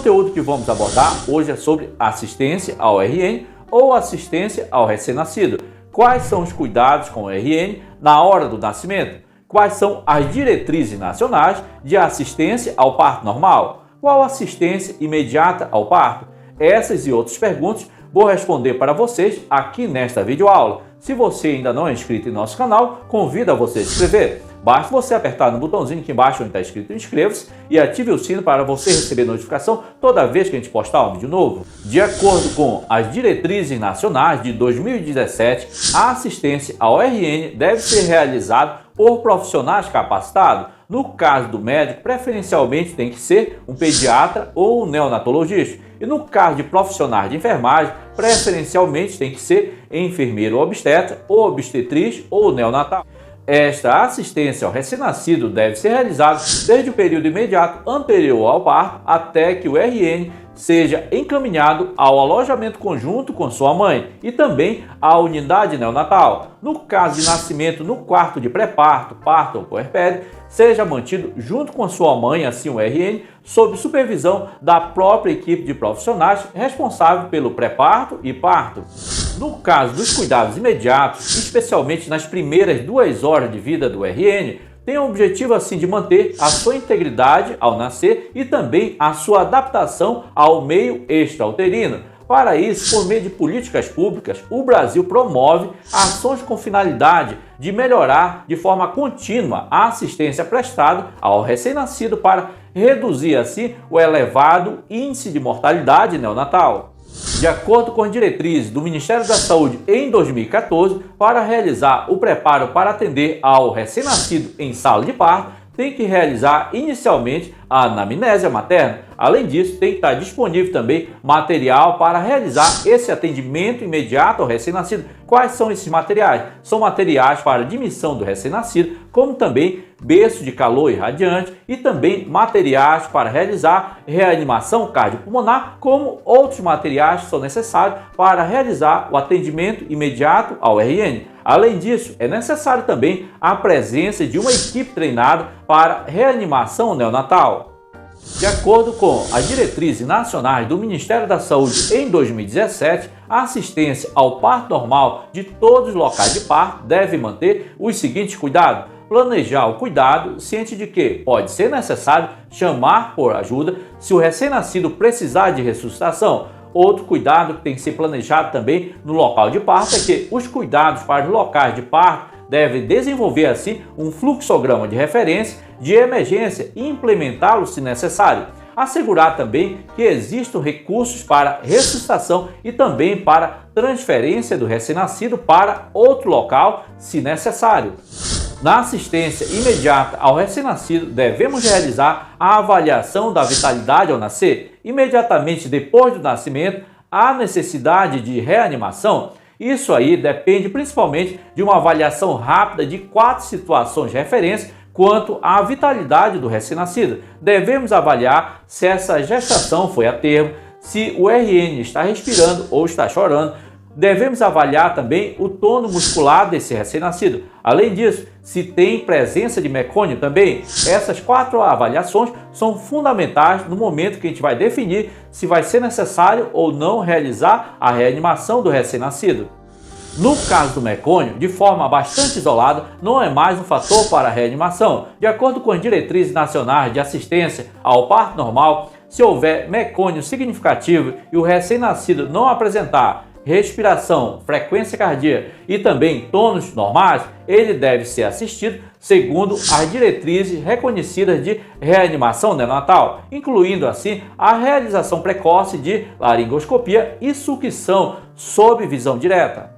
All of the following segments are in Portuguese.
conteúdo que vamos abordar hoje é sobre assistência ao RN ou assistência ao recém-nascido. Quais são os cuidados com o RN na hora do nascimento? Quais são as diretrizes nacionais de assistência ao parto normal? Qual assistência imediata ao parto? Essas e outras perguntas vou responder para vocês aqui nesta videoaula. Se você ainda não é inscrito em nosso canal, convido a você a se inscrever. Basta você apertar no botãozinho aqui embaixo onde está escrito inscreva-se e ative o sino para você receber notificação toda vez que a gente postar um vídeo novo. De acordo com as diretrizes nacionais de 2017, a assistência ao RN deve ser realizada por profissionais capacitados. No caso do médico, preferencialmente tem que ser um pediatra ou um neonatologista. E no caso de profissionais de enfermagem, preferencialmente tem que ser enfermeiro obstetra, ou obstetriz ou neonatal. Esta assistência ao recém-nascido deve ser realizada desde o período imediato anterior ao parto até que o RN seja encaminhado ao alojamento conjunto com sua mãe e também à unidade neonatal. No caso de nascimento no quarto de pré-parto, parto ou puerpério, seja mantido junto com sua mãe, assim o RN, sob supervisão da própria equipe de profissionais responsável pelo pré-parto e parto. No caso dos cuidados imediatos, especialmente nas primeiras 2 horas de vida do RN, tem o objetivo assim de manter a sua integridade ao nascer e também a sua adaptação ao meio extrauterino. Para isso, por meio de políticas públicas, o Brasil promove ações com finalidade de melhorar de forma contínua a assistência prestada ao recém-nascido para reduzir assim o elevado índice de mortalidade neonatal. De acordo com as diretrizes do Ministério da Saúde em 2014, para realizar o preparo para atender ao recém-nascido em sala de parto, tem que realizar inicialmente a anamnésia materna. Além disso, tem que estar disponível também material para realizar esse atendimento imediato ao recém-nascido. Quais são esses materiais? São materiais para admissão do recém-nascido, como também berço de calor irradiante e também materiais para realizar reanimação cardiopulmonar, como outros materiais que são necessários para realizar o atendimento imediato ao RN. Além disso, é necessário também a presença de uma equipe treinada para reanimação neonatal. De acordo com as diretrizes nacionais do Ministério da Saúde em 2017, a assistência ao parto normal de todos os locais de parto deve manter os seguintes cuidados. Planejar o cuidado, ciente de que pode ser necessário chamar por ajuda se o recém-nascido precisar de ressuscitação. Outro cuidado que tem que ser planejado também no local de parto é que os cuidados para os locais de parto devem desenvolver assim um fluxograma de referência de emergência e implementá-lo se necessário. Assegurar também que existam recursos para ressuscitação e também para transferência do recém-nascido para outro local se necessário. Na assistência imediata ao recém-nascido, devemos realizar a avaliação da vitalidade ao nascer. Imediatamente depois do nascimento, há necessidade de reanimação? Isso aí depende principalmente de uma avaliação rápida de 4 situações de referência quanto à vitalidade do recém-nascido. Devemos avaliar se essa gestação foi a termo, se o RN está respirando ou está chorando. Devemos avaliar também o tônus muscular desse recém-nascido. Além disso, se tem presença de mecônio também. Essas 4 avaliações são fundamentais no momento que a gente vai definir se vai ser necessário ou não realizar a reanimação do recém-nascido. No caso do mecônio, de forma bastante isolada, não é mais um fator para a reanimação. De acordo com as diretrizes nacionais de assistência ao parto normal, se houver mecônio significativo e o recém-nascido não apresentar respiração, frequência cardíaca e também tônus normais, ele deve ser assistido segundo as diretrizes reconhecidas de reanimação neonatal, incluindo assim a realização precoce de laringoscopia e sucção sob visão direta.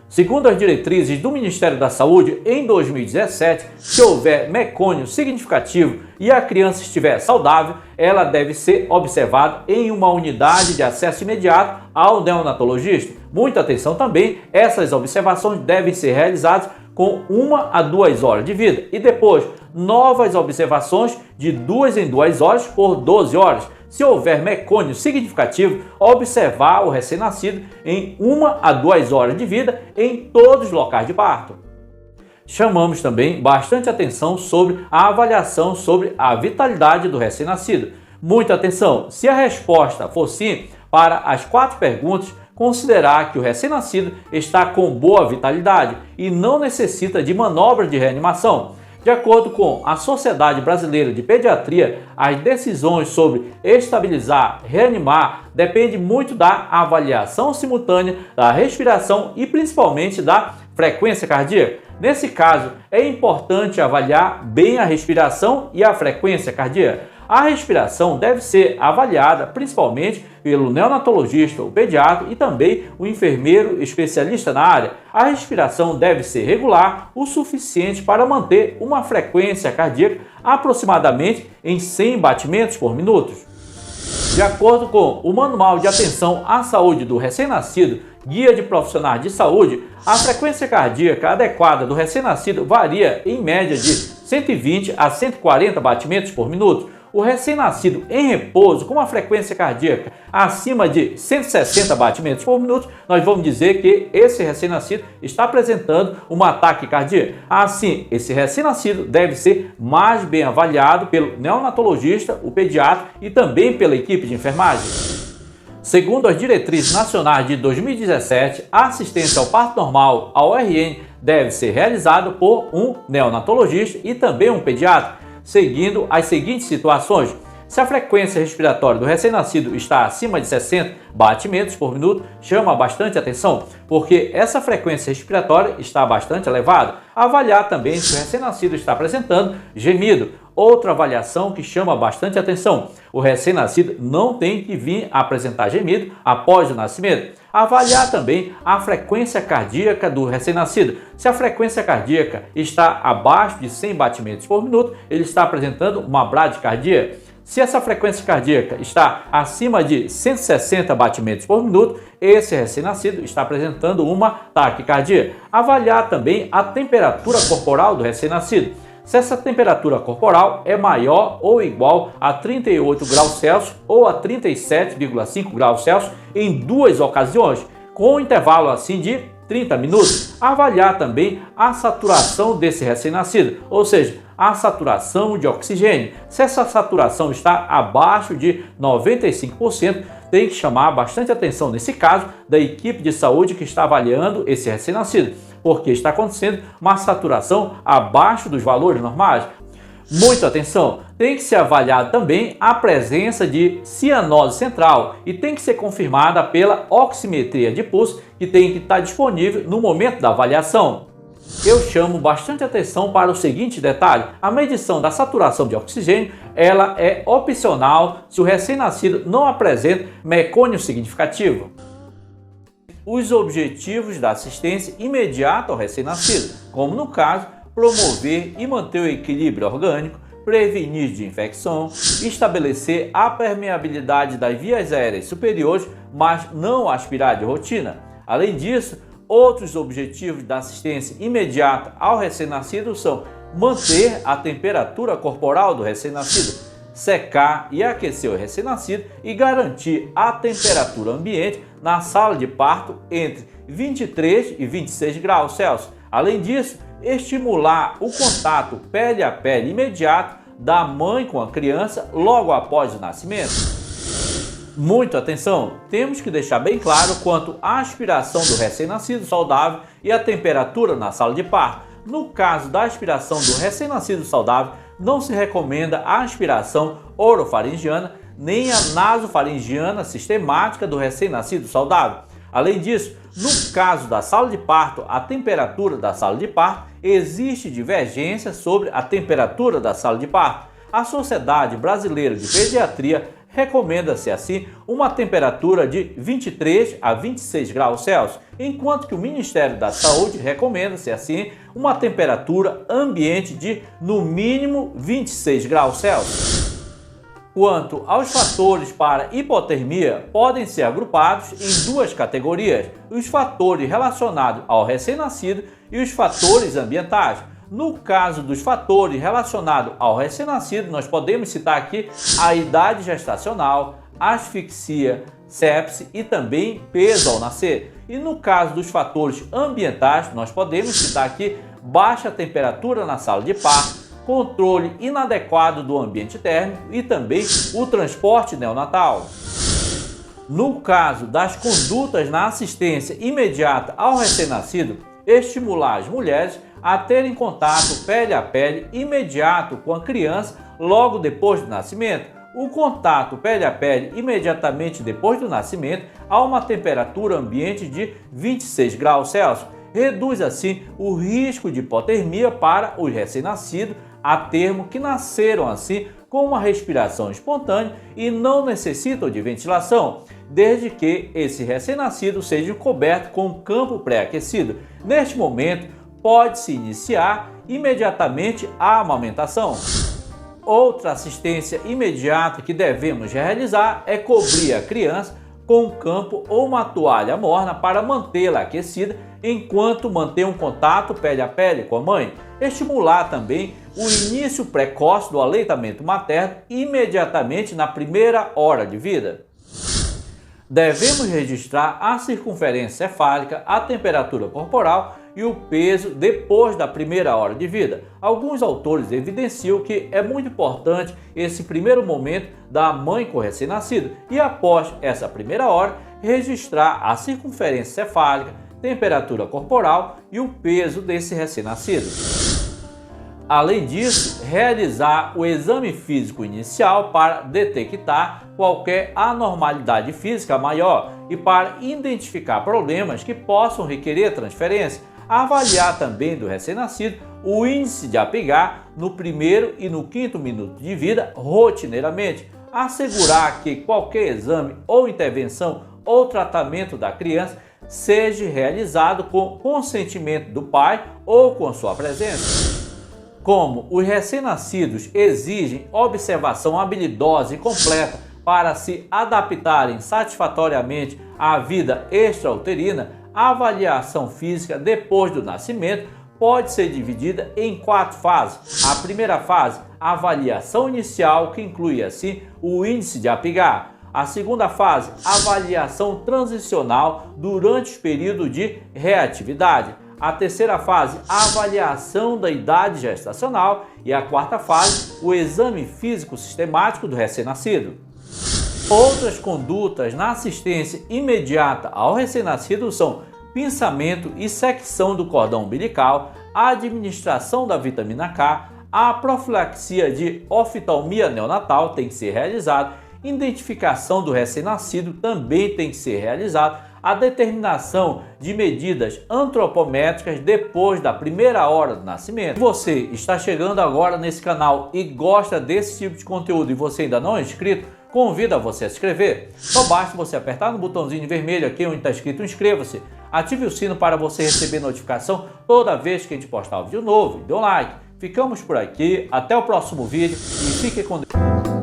Segundo as diretrizes do Ministério da Saúde, em 2017, se houver mecônio significativo e a criança estiver saudável, ela deve ser observada em uma unidade de acesso imediato ao neonatologista. Muita atenção também, essas observações devem ser realizadas com 1 a 2 horas de vida e depois novas observações de 2 em 2 horas por 12 horas. Se houver mecônio significativo, observar o recém-nascido em 1 a 2 horas de vida em todos os locais de parto. Chamamos também bastante atenção sobre a avaliação sobre a vitalidade do recém-nascido. Muita atenção! Se a resposta for sim para as 4 perguntas, considerar que o recém-nascido está com boa vitalidade e não necessita de manobra de reanimação. De acordo com a Sociedade Brasileira de Pediatria, as decisões sobre estabilizar, reanimar, depende muito da avaliação simultânea da respiração e principalmente da frequência cardíaca. Nesse caso, é importante avaliar bem a respiração e a frequência cardíaca. A respiração deve ser avaliada principalmente pelo neonatologista, o pediatra e também o enfermeiro especialista na área. A respiração deve ser regular o suficiente para manter uma frequência cardíaca aproximadamente em 100 batimentos por minuto. De acordo com o Manual de Atenção à Saúde do Recém-Nascido, Guia de Profissionais de Saúde, a frequência cardíaca adequada do recém-nascido varia em média de 120 a 140 batimentos por minuto. O recém-nascido em repouso com uma frequência cardíaca acima de 160 batimentos por minuto, nós vamos dizer que esse recém-nascido está apresentando um ataque cardíaco. Assim, esse recém-nascido deve ser mais bem avaliado pelo neonatologista, o pediatra e também pela equipe de enfermagem. Segundo as diretrizes nacionais de 2017, a assistência ao parto normal, a ORN, deve ser realizada por um neonatologista e também um pediatra, seguindo as seguintes situações. Se a frequência respiratória do recém-nascido está acima de 60 batimentos por minuto, chama bastante atenção, porque essa frequência respiratória está bastante elevada. Avaliar também se o recém-nascido está apresentando gemido. Outra avaliação que chama bastante atenção: o recém-nascido não tem que vir a apresentar gemido após o nascimento. Avaliar também a frequência cardíaca do recém-nascido. Se a frequência cardíaca está abaixo de 100 batimentos por minuto, ele está apresentando uma bradicardia. Se essa frequência cardíaca está acima de 160 batimentos por minuto, esse recém-nascido está apresentando uma taquicardia. Avaliar também a temperatura corporal do recém-nascido. Se essa temperatura corporal é maior ou igual a 38 graus Celsius ou a 37,5 graus Celsius em 2 ocasiões, com um intervalo assim de 30 minutos. Avaliar também a saturação desse recém-nascido, ou seja, a saturação de oxigênio. Se essa saturação está abaixo de 95%, tem que chamar bastante atenção nesse caso da equipe de saúde que está avaliando esse recém-nascido, porque está acontecendo uma saturação abaixo dos valores normais. Muita atenção! Tem que ser avaliada também a presença de cianose central e tem que ser confirmada pela oximetria de pulso, que tem que estar disponível no momento da avaliação. Eu chamo bastante atenção para o seguinte detalhe: a medição da saturação de oxigênio ela é opcional se o recém-nascido não apresenta mecônio significativo. Os objetivos da assistência imediata ao recém-nascido, como no caso, promover e manter o equilíbrio orgânico, prevenir de infecção, estabelecer a permeabilidade das vias aéreas superiores, mas não aspirar de rotina. Além disso, outros objetivos da assistência imediata ao recém-nascido são manter a temperatura corporal do recém-nascido, secar e aquecer o recém-nascido e garantir a temperatura ambiente na sala de parto entre 23 e 26 graus Celsius. Além disso, estimular o contato pele a pele imediato da mãe com a criança logo após o nascimento. Muita atenção! Temos que deixar bem claro quanto à aspiração do recém-nascido saudável e a temperatura na sala de parto. No caso da aspiração do recém-nascido saudável, não se recomenda a aspiração orofaringiana nem a nasofaringiana sistemática do recém-nascido saudável. Além disso, no caso da sala de parto, a temperatura da sala de parto existe divergência sobre a temperatura da sala de parto. A Sociedade Brasileira de Pediatria recomenda-se assim uma temperatura de 23 a 26 graus Celsius, enquanto que o Ministério da Saúde recomenda-se assim uma temperatura ambiente de no mínimo 26 graus Celsius. Quanto aos fatores para hipotermia, podem ser agrupados em 2 categorias: os fatores relacionados ao recém-nascido e os fatores ambientais. No caso dos fatores relacionados ao recém-nascido, nós podemos citar aqui a idade gestacional, asfixia, sepse e também peso ao nascer. E no caso dos fatores ambientais, nós podemos citar aqui baixa temperatura na sala de parto, controle inadequado do ambiente térmico e também o transporte neonatal. No caso das condutas na assistência imediata ao recém-nascido, estimular as mulheres a terem contato pele a pele imediato com a criança logo depois do nascimento. O contato pele a pele imediatamente depois do nascimento a uma temperatura ambiente de 26 graus Celsius reduz assim o risco de hipotermia para os recém-nascidos a termo que nasceram assim com uma respiração espontânea e não necessitam de ventilação, desde que esse recém-nascido seja coberto com um campo pré-aquecido. Neste momento, pode-se iniciar imediatamente a amamentação. Outra assistência imediata que devemos realizar é cobrir a criança com um campo ou uma toalha morna para mantê-la aquecida enquanto mantém um contato pele a pele com a mãe. Estimular também o início precoce do aleitamento materno imediatamente na primeira hora de vida. Devemos registrar a circunferência cefálica, a temperatura corporal e o peso depois da primeira hora de vida. Alguns autores evidenciam que é muito importante esse primeiro momento da mãe com o recém-nascido e após essa primeira hora registrar a circunferência cefálica, temperatura corporal e o peso desse recém-nascido. Além disso, realizar o exame físico inicial para detectar qualquer anormalidade física maior e para identificar problemas que possam requerer transferência. Avaliar também do recém-nascido o índice de APGAR no primeiro e no quinto minuto de vida rotineiramente. Assegurar que qualquer exame ou intervenção ou tratamento da criança seja realizado com consentimento do pai ou com sua presença. Como os recém-nascidos exigem observação habilidosa e completa para se adaptarem satisfatoriamente à vida extrauterina, a avaliação física depois do nascimento pode ser dividida em 4 fases. A primeira fase, a avaliação inicial, que inclui assim o índice de APGAR. A segunda fase, avaliação transicional durante os períodos de reatividade. A terceira fase, a avaliação da idade gestacional. E a quarta fase, o exame físico sistemático do recém-nascido. Outras condutas na assistência imediata ao recém-nascido são pinçamento e secção do cordão umbilical, a administração da vitamina K, a profilaxia de oftalmia neonatal tem que ser realizada, identificação do recém-nascido também tem que ser realizada, a determinação de medidas antropométricas depois da primeira hora do nascimento. Se você está chegando agora nesse canal e gosta desse tipo de conteúdo e você ainda não é inscrito, convido você a se inscrever. Só basta você apertar no botãozinho vermelho aqui onde está escrito inscreva-se, ative o sino para você receber notificação toda vez que a gente postar um vídeo novo, dê um like. Ficamos por aqui, até o próximo vídeo e fique com Deus.